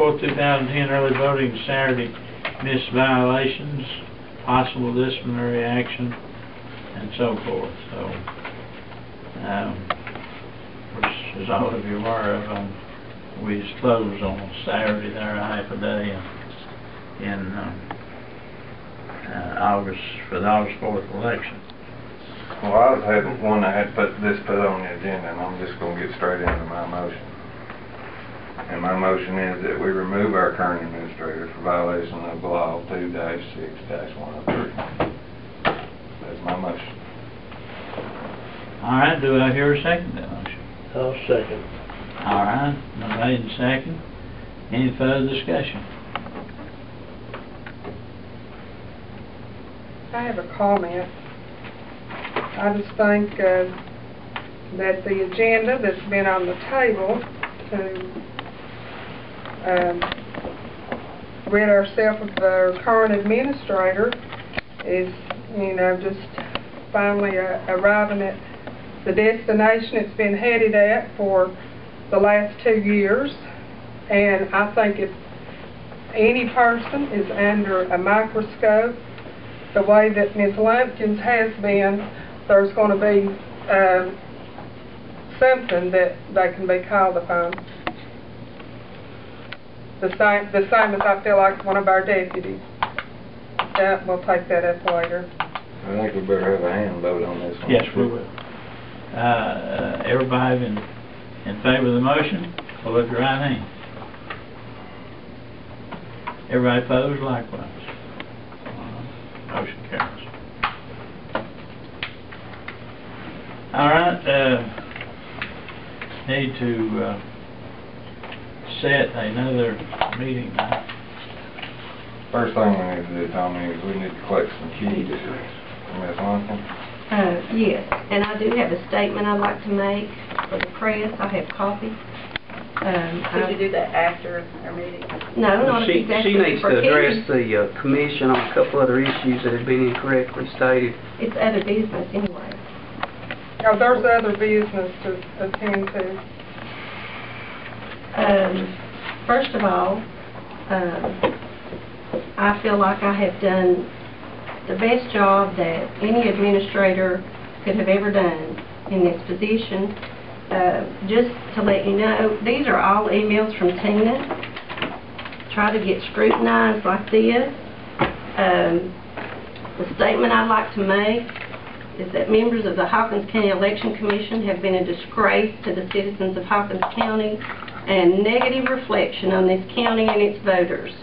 4th, 2010, early voting Saturday, missed violations, possible disciplinary action, and so forth. So, which, as all of you are aware of, we was closed on Saturday there, half a day in August, for the August 4th election. Well, I was having one that had put on the agenda, and I'm just going to get straight into my motion. And my motion is that we remove our current administrator for violation of law 2-6-103. That's my motion. All right, do I hear a second to that motion? I'll second. All right, made and second. Any further discussion? I have a comment. I just think that the agenda that's been on the table to rid ourselves of our current administrator is, you know, just finally arriving at the destination it's been headed at for the last 2 years. And I think if any person is under a microscope the way that Ms. Lumpkins has been, there's going to be something that they can be called upon. The same as I feel like one of our deputies. We'll take that up later. I think we better have a hand vote on this one. Yes, we will. Everybody in favor of the motion, hold up your right hand. Everybody opposed, likewise. Motion carries. All right, need to set another meeting now. First thing we need to do, Tommy, is we need to collect some keys from Ms. Lumpkins. Yes, and I do have a statement I'd like to make for the press. I have copies. Could you do that after our meeting? No, not She exactly. needs to address the commission on a couple other issues that have been incorrectly stated. It's other business anyway. Oh, there's other business to attend to. First of all, I feel like I have done the best job that any administrator could have ever done in this position. Just to let you know, these are all emails from Tina. Try to get scrutinized like this. The statement I'd like to make is that members of the Hawkins County Election Commission have been a disgrace to the citizens of Hawkins County and negative reflection on this county and its voters.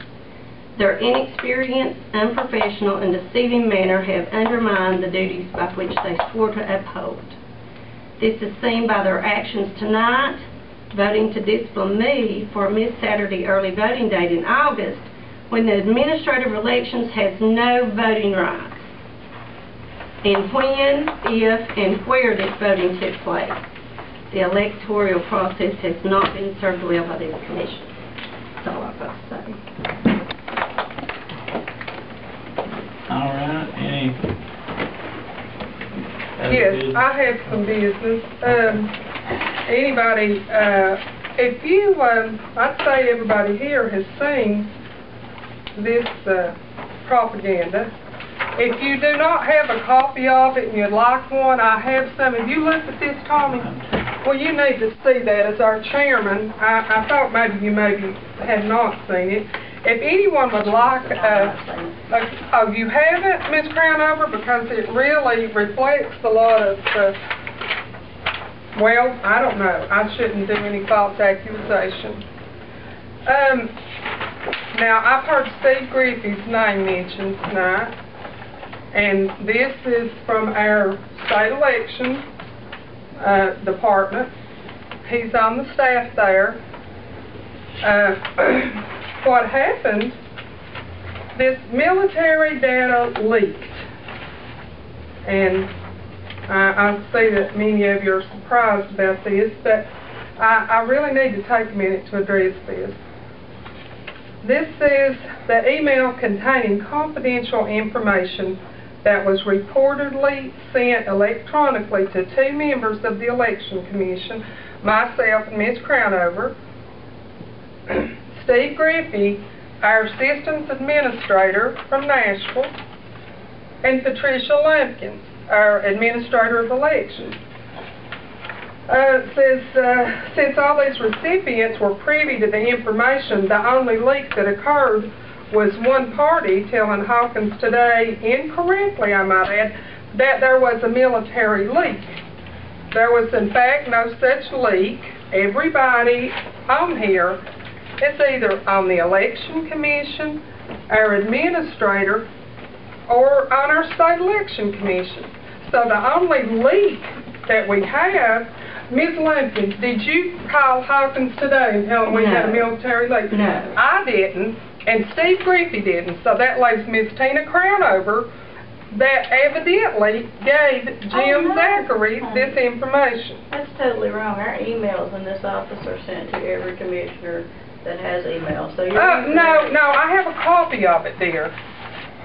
Their inexperienced, unprofessional, and deceiving manner have undermined the duties by which they swore to uphold. This is seen by their actions tonight, voting to discipline me for a missed Saturday early voting date in August, when the administrative elections has no voting rights, and when, if, and where this voting took place. The electoral process has not been served well by this commission. That's all I've got to say. All right, any? Yes, I have some business. Anybody, if you, I'd say everybody here has seen this propaganda. If you do not have a copy of it and you'd like one, I have some. Have you looked at this, Tommy? Well, you need to see that as our chairman. I thought maybe you had not seen it. If anyone would like, oh, you haven't, Ms. Crownover, because it really reflects a lot of, well, I don't know. I shouldn't do any false accusation. Now, I've heard Steve Griffey's name mentioned tonight, and this is from our state election department. He's on the staff there. What happened, this military data leaked, and I see that many of you are surprised about this, but I really need to take a minute to address this. This is the email containing confidential information that was reportedly sent electronically to 2 members of the Election Commission, myself and Ms. Crownover, Steve Griffey, our Systems Administrator from Nashville, and Patricia Lumpkins, our Administrator of Elections. Since all these recipients were privy to the information, the only leak that occurred was one party telling Hawkins today, incorrectly I might add, that there was a military leak. There was in fact no such leak. Everybody on here is either on the Election Commission, our administrator, or on our State Election Commission. So the only leak that we have, Ms. Lumpkins, did you call Hawkins today and tell him we had a military leak? No. I didn't, and Steve Griffey didn't. So that leaves Ms. Tina Crownover that evidently gave Jim Zachary this information. That's totally wrong. Our emails in this office are sent to every commissioner that has email. So you're No, I have a copy of it, dear.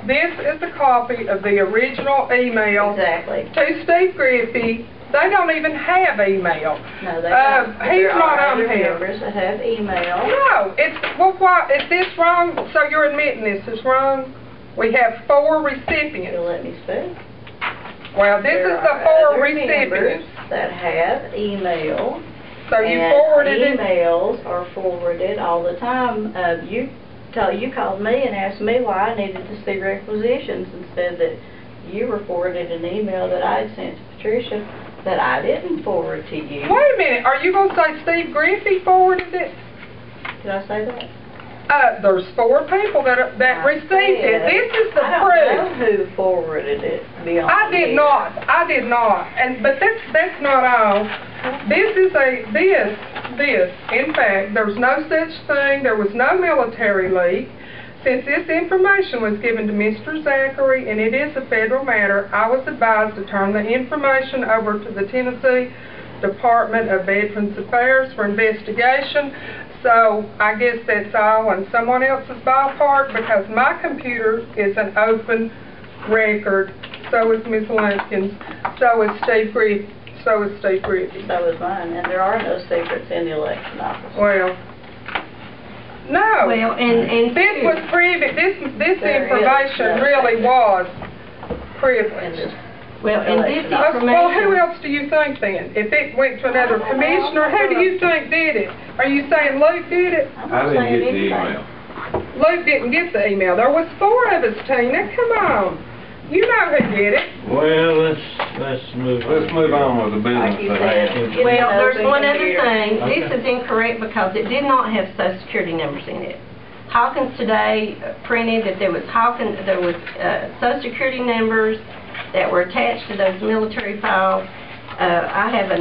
This is a copy of the original email Exactly. to Steve Griffey. They don't even have email. No, they don't. He's There not are on other here. members that have email. No, well, why, is this wrong? So you're admitting this is wrong? We have 4 recipients. You'll let me speak. Well, this There is the are 4 other recipients. members that have email. So you and forwarded it? emails are forwarded all the time. You called me and asked me why I needed to see requisitions and said that you forwarded an email that I had sent to Patricia that I didn't forward to you. Wait a minute, are you going to say Steve Griffey forwarded it? Did I say that? There's 4 people that received it. This is the I proof. don't know who forwarded it beyond I did not. But that's not all. In fact, there's no such thing. There was no military leak. Since this information was given to Mr. Zachary, and it is a federal matter, I was advised to turn the information over to the Tennessee Department of Veterans Affairs for investigation. So I guess that's all on someone else's ballpark, because my computer is an open record. So is Ms. Lumpkins. So is Steve Griffey. So is mine. And there are no secrets in the election office. Well, no. Well, and This was privileged. This There information is no really secret. was In privileged. this well, and this election. Well, who information. else do you think then? If it went to another commissioner, who do you think did it? Are you saying Luke did it? I'm I not didn't saying get the anything. email. Luke didn't get the email. There was 4 of us, Tina. Come on. You know who did it. Well, let's move on. Let's move on with the Like business you at said, hand. get Well, an there's open one other computer. thing. This Okay. is incorrect because it did not have Social Security numbers in it. Hawkins today printed that there was Social Security numbers that were attached to those military files. I have a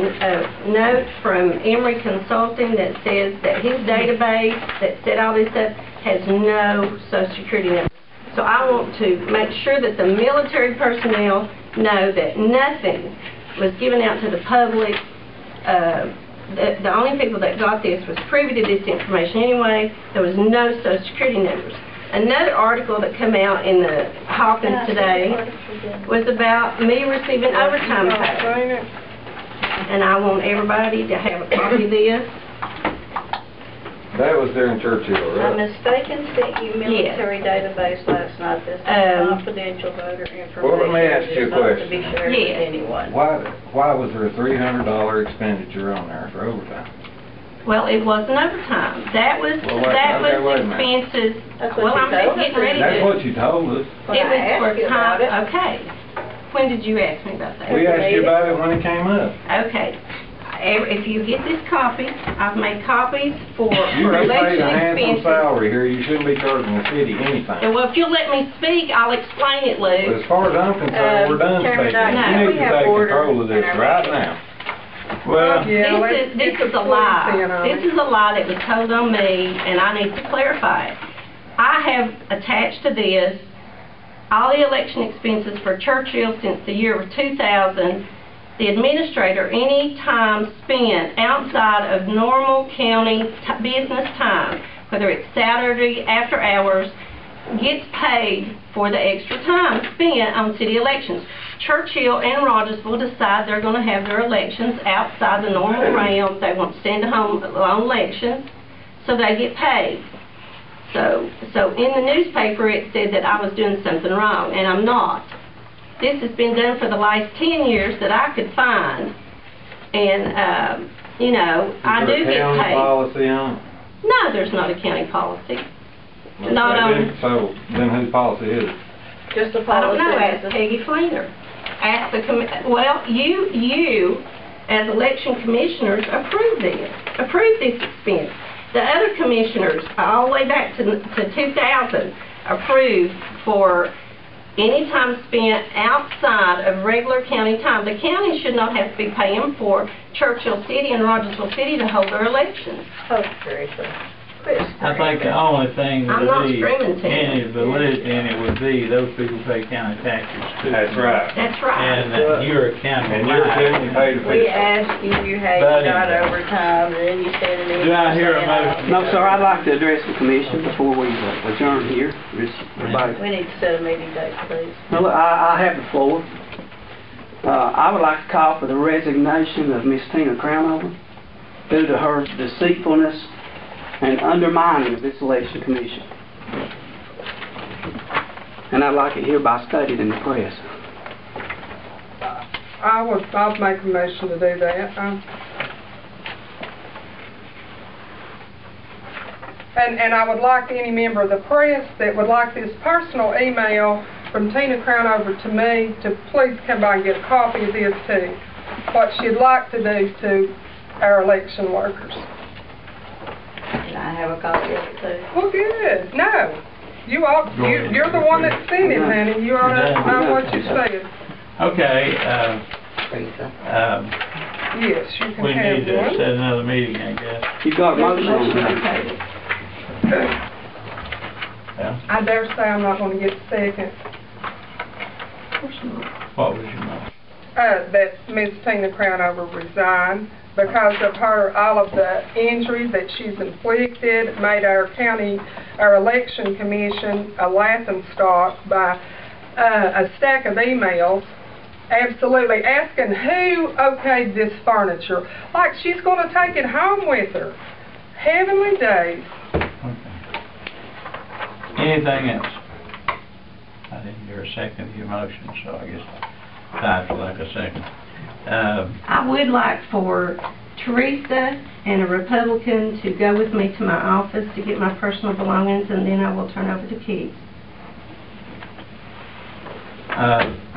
note from Emory Consulting that says that his database that set all this up has no Social Security numbers. So I want to make sure that the military personnel know that nothing was given out to the public. The only people that got this was privy to this information anyway. There was no Social Security numbers. Another article that came out in the Hawkins today was about me receiving overtime pay. And I want everybody to have a copy of this. That was during Churchill, I right? mistaken sent you military database last night. This is confidential voter information. Well, let me ask you a It's not to question. be shared Yes. with anyone. Why was there a $300 expenditure on there for overtime? Well, it wasn't overtime. That was Well, wait a minute. expenses. That's what Well, you I'm told getting us. ready That's to. what you told us. When I It was asked for you about time. it. Okay. When did you ask me about that? We asked you about it when it came up. Okay. If you get this copy, I've made copies for You get paid election a handsome expenses. salary here, you shouldn't be charging the city anything. And well, if you'll let me speak, I'll explain it, Lou. As far as I'm concerned, we're done Chairman, speaking. no, You we need to have take order control of in this our right meeting. now. Well, This is a lie. This is a lie that was told on me, and I need to clarify it. I have attached to this all the election expenses for Churchill since the year of 2000. The administrator, any time spent outside of normal county business time, whether it's Saturday, after hours, gets paid for the extra time spent on city elections. Churchill and Rogersville decide they're going to have their elections outside the normal realm. They want to send home on elections, so they get paid. So in the newspaper, it said that I was doing something wrong, and I'm not. This has been done for the last 10 years that I could find, and, you know, I do get County paid. policy on it? No, there's not a county policy. Not Okay, on, so, then whose policy is it? Just a I don't policy. know, ask Peggy Fleener. Ask the, well, you, as election commissioners, approve this expense. The other commissioners, all the way back to 2000, approved for any time spent outside of regular county time. The county should not have to be paying for Churchill City and Rogersville City to hold their elections. Oh, Teresa. Quit I think the only thing that I'm not would be screaming to you. any validity in it would be those people pay county taxes too. That's right. That's right. And you're a county. And you're getting paid to We fix it. asked you how But you got anyway. overtime, and then you said an email. Do I hear a saying, motion? No, sir, I'd like to address the commission before we adjourn here. Everybody. We need to set a meeting date, please. Well, I have the floor. I would like to call for the resignation of Miss Tina Crownover due to her deceitfulness and undermining of this election commission. And I'd like it hereby stated in the press. I'll make a motion to do that. And I would like any member of the press that would like this personal email from Tina Crownover to me to please come by and get a copy of this too. What she'd like to do to our election workers. Can I have a copy of it too? Well, good. No. You're the one that sent it, honey. You ought to know what you said. Okay, Yes, you can we have need to one. set another meeting, I guess. You've got a There's motion on the on the table. table. Yeah, I dare say I'm not going to get a second. Of course not. what was your motion? That Ms. Tina Crownover resign because of all of the injuries that she's inflicted, made our election commission a laughingstock by a stack of emails absolutely asking who okayed this furniture. Like she's going to take it home with her. Heavenly days. Okay. Anything else? I didn't hear a second of your motion, so I guess time for like a second. I would like for Teresa and a Republican to go with me to my office to get my personal belongings, and then I will turn over the keys.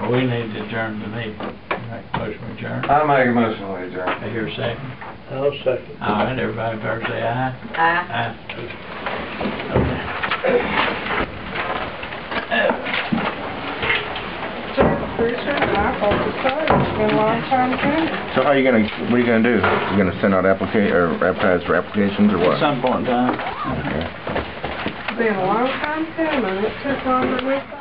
We need to adjourn the meeting. Make a motion to adjourn. I make a motion to adjourn. I hear a second. I'll second. All right, everybody better say aye. Aye. Patricia, I thought to say, it's been a long time coming. So how are you gonna, what are you gonna do? You gonna send out advertise for applications or At what? some point in time. Okay. It's been a long time coming. It took longer than we thought.